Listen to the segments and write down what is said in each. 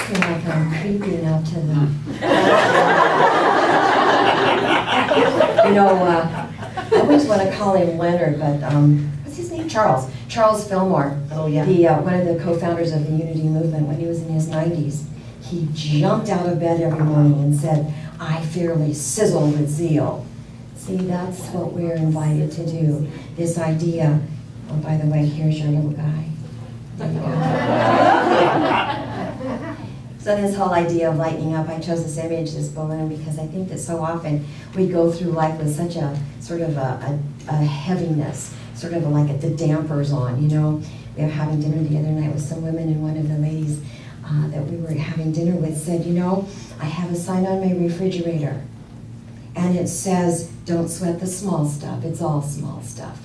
feel like I'm creeping up to them. You know, I always want to call him Leonard, but what's his name? Charles. Charles Fillmore. Oh, yeah. The, one of the co-founders of the Unity movement when he was in his 90s. He jumped out of bed every morning and said, "I fairly sizzle with zeal." See, that's what we're invited to do. This idea, oh, by the way, here's your little guy. There you go. So this whole idea of lightening up, I chose this image, this balloon, because I think that so often we go through life with such a sort of a heaviness, sort of like the dampers on, you know. We were having dinner the other night with some women, and one of the ladies that we were having dinner with said, you know, I have a sign on my refrigerator, and it says, "Don't sweat the small stuff, it's all small stuff."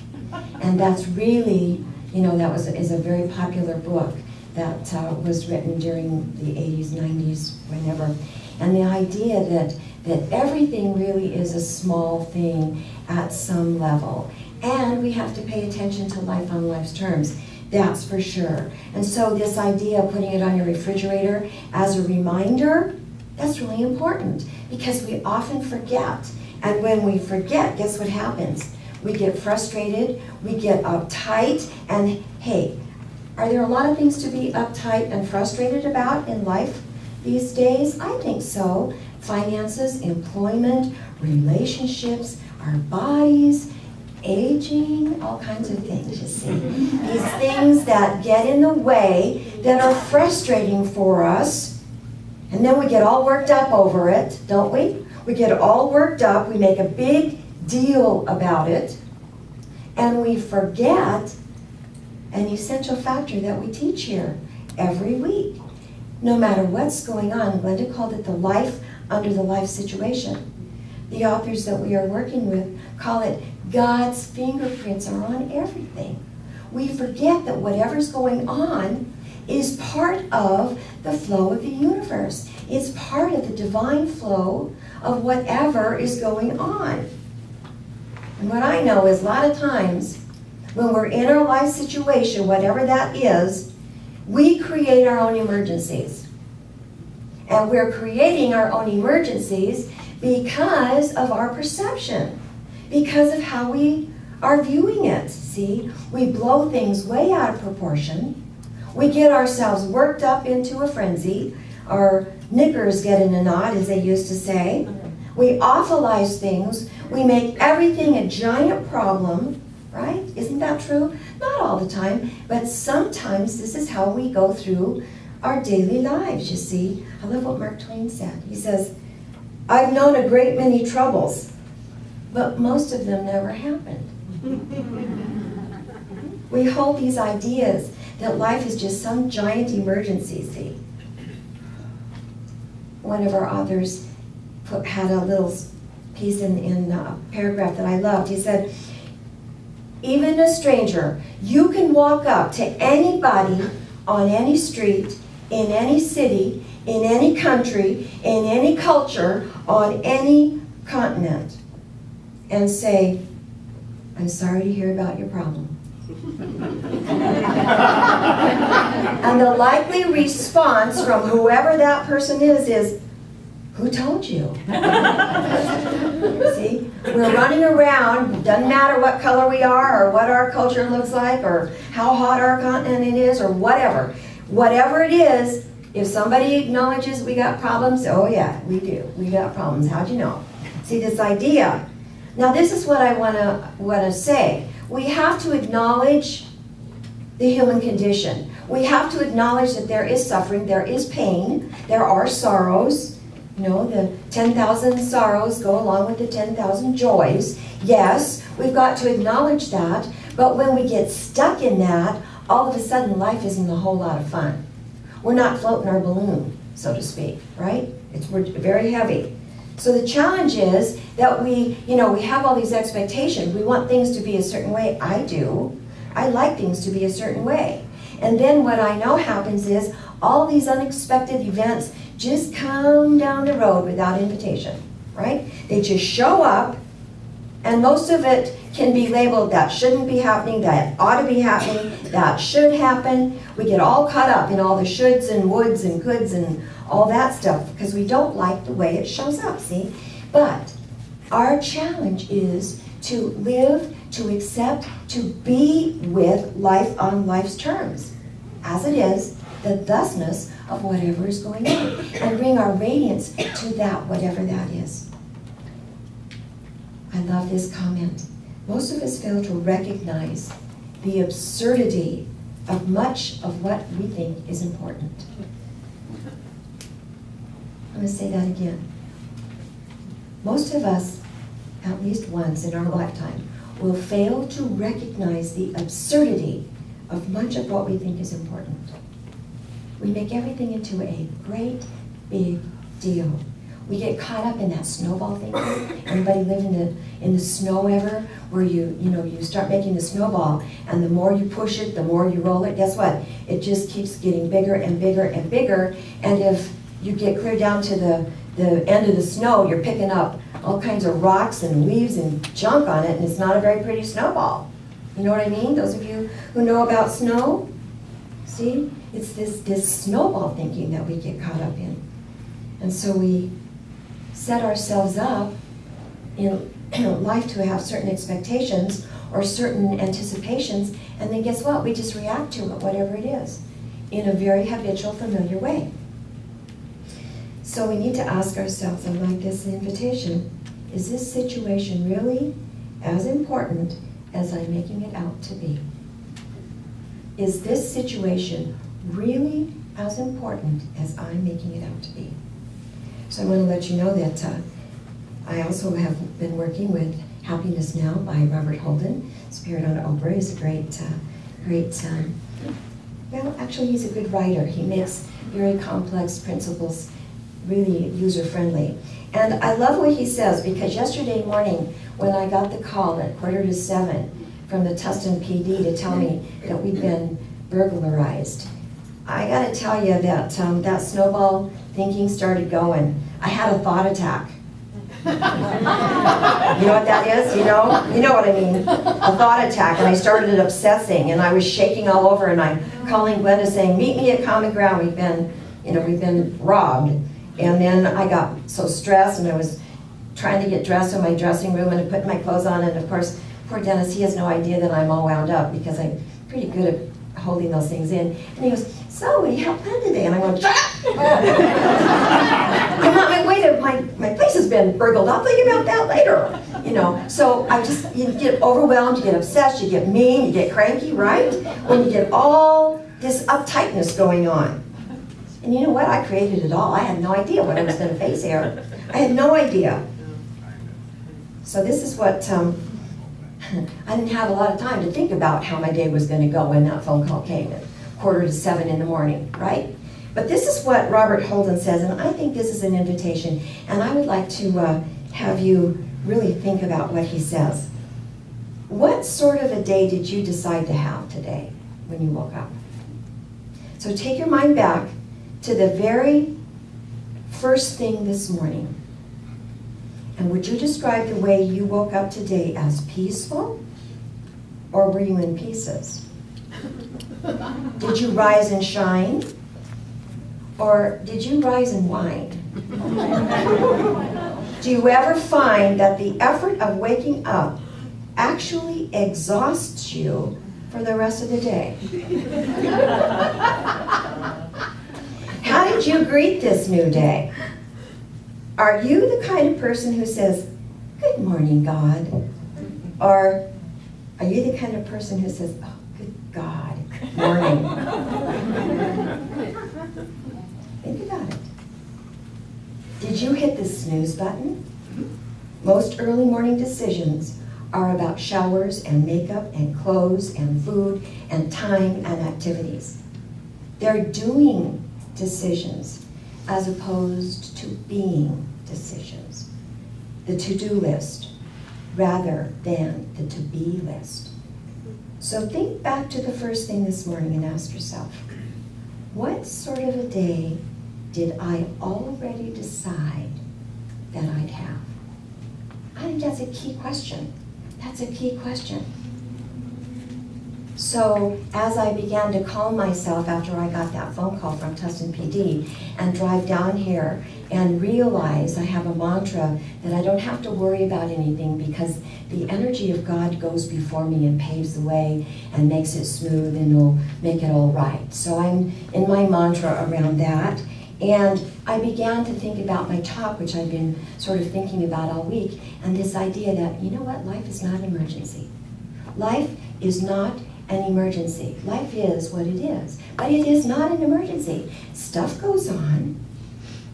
And that's really, you know, that is a very popular book that was written during the 80s, 90s, whenever. And the idea that everything really is a small thing at some level. And we have to pay attention to life on life's terms. That's for sure. And so this idea of putting it on your refrigerator as a reminder, that's really important because we often forget. And when we forget, guess what happens? We get frustrated, we get uptight, and hey, are there a lot of things to be uptight and frustrated about in life these days? I think so. Finances, employment, relationships, our bodies, aging, all kinds of things, you see. These things that get in the way, that are frustrating for us, and then we get all worked up over it, don't we? We get all worked up, we make a big deal about it, and we forget an essential factor that we teach here every week. No matter what's going on, Glenda called it the life under the life situation. The authors that we are working with call it God's fingerprints are on everything. We forget that whatever's going on is part of the flow of the universe. It's part of the divine flow of whatever is going on. And what I know is a lot of times when we're in our life situation, whatever that is, we create our own emergencies. And we're creating our own emergencies because of our perception, because of how we are viewing it. See, we blow things way out of proportion. We get ourselves worked up into a frenzy. Our knickers get in a knot, as they used to say. We awfulize things. We make everything a giant problem, right? Isn't that true? Not all the time, but sometimes this is how we go through our daily lives, you see. I love what Mark Twain said. He says, "I've known a great many troubles, but most of them never happened." We hold these ideas that life is just some giant emergency, see. One of our authors had a little piece in a paragraph that I loved. He said, "Even a stranger, you can walk up to anybody on any street, in any city, in any country, in any culture, on any continent, and say, 'I'm sorry to hear about your problem.'" And the likely response from whoever that person is, "Who told you?" See, we're running around, doesn't matter what color we are or what our culture looks like or how hot our continent is or whatever. Whatever it is, if somebody acknowledges we got problems, oh yeah, we do. We got problems. How'd you know? See, this idea. Now this is what I want to say. We have to acknowledge the human condition. We have to acknowledge that there is suffering, there is pain, there are sorrows. You know, the 10,000 sorrows go along with the 10,000 joys. Yes, we've got to acknowledge that, but when we get stuck in that, all of a sudden life isn't a whole lot of fun. We're not floating our balloon, so to speak, right? We're very heavy. So the challenge is that we have all these expectations. We want things to be a certain way. I do. I like things to be a certain way. And then what I know happens is all these unexpected events just come down the road without invitation, right? They just show up And most of it can be labeled that shouldn't be happening, that ought to be happening, that should happen. We get all caught up in all the shoulds and woulds and coulds and all that stuff because we don't like the way it shows up, see? But our challenge is to live, to accept, to be with life on life's terms, as it is, the thusness of whatever is going on, and bring our radiance to that, whatever that is. I love this comment. Most of us fail to recognize the absurdity of much of what we think is important. I'm going to say that again. Most of us, at least once in our lifetime, will fail to recognize the absurdity of much of what we think is important. We make everything into a great big deal. We get caught up in that snowball thinking. Anybody live in the snow ever? Where you start making the snowball, and the more you push it, the more you roll it. Guess what? It just keeps getting bigger and bigger and bigger. And if you get clear down to the end of the snow, you're picking up all kinds of rocks and leaves and junk on it, and it's not a very pretty snowball. You know what I mean? Those of you who know about snow, see? It's this snowball thinking that we get caught up in. And so we set ourselves up in life to have certain expectations or certain anticipations, and then guess what? We just react to it, whatever it is, in a very habitual, familiar way. So we need to ask ourselves, and like this invitation, is this situation really as important as I'm making it out to be? Is this situation really as important as I'm making it out to be? So I want to let you know that I also have been working with Happiness Now by Robert Holden. Spirit on Oprah is a great, well, actually he's a good writer. He makes very complex principles really user-friendly. And I love what he says, because yesterday morning when I got the call at 6:45 from the Tustin PD to tell me that we'd been burglarized, I gotta tell you that that snowball thinking started going. I had a thought attack. You know what that is? You know what I mean. A thought attack, and I started obsessing, and I was shaking all over, and I'm calling Glenda saying, meet me at Common Ground, we've been robbed. And then I got so stressed, and I was trying to get dressed in my dressing room and putting my clothes on, and of course, poor Dennis, he has no idea that I'm all wound up because I'm pretty good at holding those things in. And he goes, so what do you have planned today? And I went, I'm on my way to, my place has been burgled. I'll think about that later. So you get overwhelmed, you get obsessed, you get mean, you get cranky, right? When you get all this uptightness going on. And you know what? I created it all. I had no idea what I was going to face here. I had no idea. So this is what, I didn't have a lot of time to think about how my day was going to go when that phone call came at 6:45 in the morning, right? But this is what Robert Holden says, and I think this is an invitation, and I would like to have you really think about what he says. What sort of a day did you decide to have today when you woke up? So take your mind back to the very first thing this morning. And would you describe the way you woke up today as peaceful, or were you in pieces? Did you rise and shine, or did you rise and whine? Do you ever find that the effort of waking up actually exhausts you for the rest of the day? How did you greet this new day? Are you the kind of person who says, good morning, God? Or are you the kind of person who says, oh, good God, morning? Think about it. Did you hit the snooze button? Most early morning decisions are about showers and makeup and clothes and food and time and activities. They're doing decisions as opposed to being decisions. The to-do list rather than the to-be list. So think back to the first thing this morning and ask yourself, what sort of a day did I already decide that I'd have? I think that's a key question. That's a key question. So as I began to calm myself after I got that phone call from Tustin PD and drive down here and realize I have a mantra that I don't have to worry about anything because the energy of God goes before me and paves the way and makes it smooth and will make it all right. So I'm in my mantra around that. And I began to think about my talk, which I've been sort of thinking about all week, and this idea that, you know what, life is not an emergency. Life is not an emergency. Life is what it is, but it is not an emergency. Stuff goes on.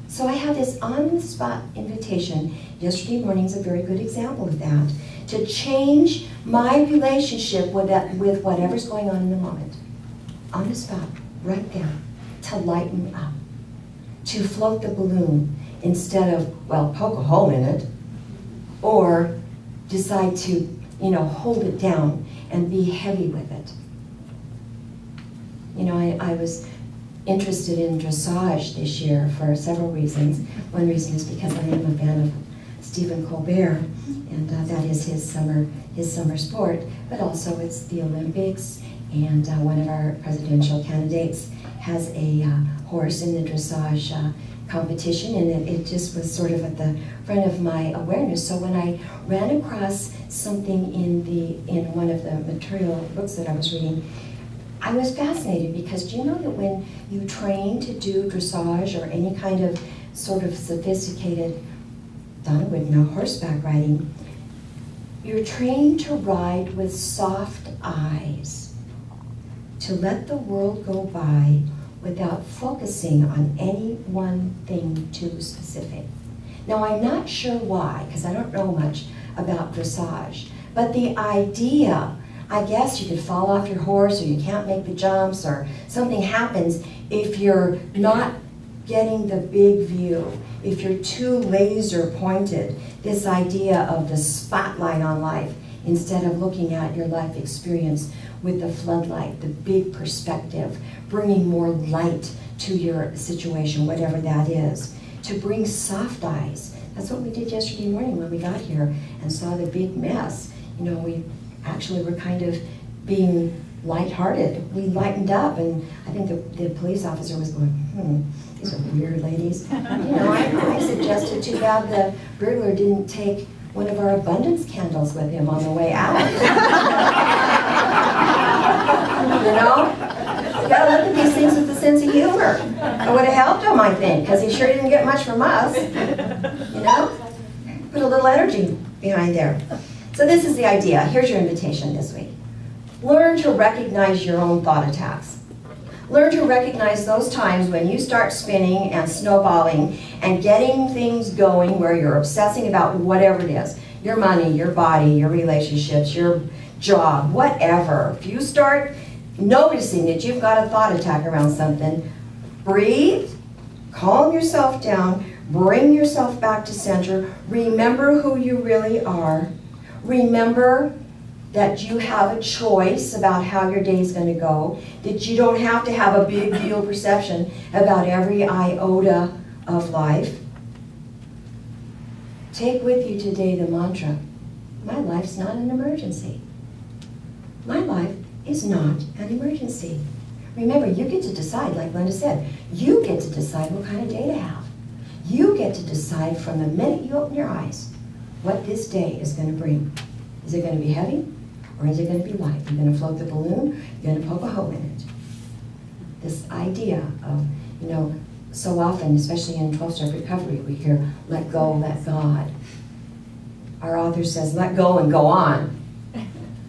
So I have this on-the-spot invitation. Yesterday morning's a very good example of that, to change my relationship with whatever's going on in the moment. On the spot, right there, to lighten up, to float the balloon instead of, well, poke a hole in it, or decide to, hold it down and be heavy with it. I was interested in dressage this year for several reasons. One reason is because I am a fan of Stephen Colbert, and that is his summer sport, but also it's the Olympics, and one of our presidential candidates has a horse in the dressage competition, and it just was sort of at the front of my awareness. So when I ran across something in one of the material books that I was reading, I was fascinated because do you know that when you train to do dressage or any kind of sort of sophisticated, Donna would know, horseback riding, you're trained to ride with soft eyes, to let the world go by without focusing on any one thing too specific. Now, I'm not sure why, because I don't know much about dressage, but the idea, I guess you could fall off your horse, or you can't make the jumps, or something happens if you're not getting the big view, if you're too laser pointed, this idea of the spotlight on life, instead of looking at your life experience with the floodlight, the big perspective, bringing more light to your situation, whatever that is, to bring soft eyes. That's what we did yesterday morning when we got here and saw the big mess. We actually were kind of being lighthearted. We lightened up, and I think the police officer was going, these are weird ladies. I suggested too bad the burglar didn't take one of our abundance candles with him on the way out. You gotta look at these things with a sense of humor. It would have helped him, I think, because he sure didn't get much from us. Put a little energy behind there. So this is the idea. Here's your invitation this week. Learn to recognize your own thought attacks. Learn to recognize those times when you start spinning and snowballing and getting things going where you're obsessing about whatever it is. Your money, your body, your relationships, your job, whatever. If you start noticing that you've got a thought attack around something, breathe, calm yourself down, bring yourself back to center, remember who you really are, remember that you have a choice about how your day is going to go, that you don't have to have a big deal perception about every iota of life. Take with you today the mantra, my life's not an emergency. My life is not an emergency. Remember, you get to decide, like Linda said, you get to decide what kind of day to have. You get to decide from the minute you open your eyes what this day is going to bring. Is it going to be heavy, or is it going to be light? You're going to float the balloon, you're going to poke a hole in it. This idea of, so often, especially in 12-step recovery, we hear, let go, let God. Our author says, let go and go on.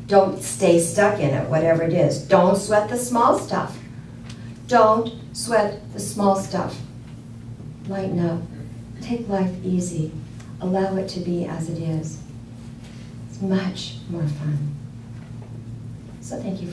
Don't stay stuck in it, whatever it is. Don't sweat the small stuff. Don't sweat the small stuff. Lighten up. Take life easy. Allow it to be as it is. It's much more fun. So thank you for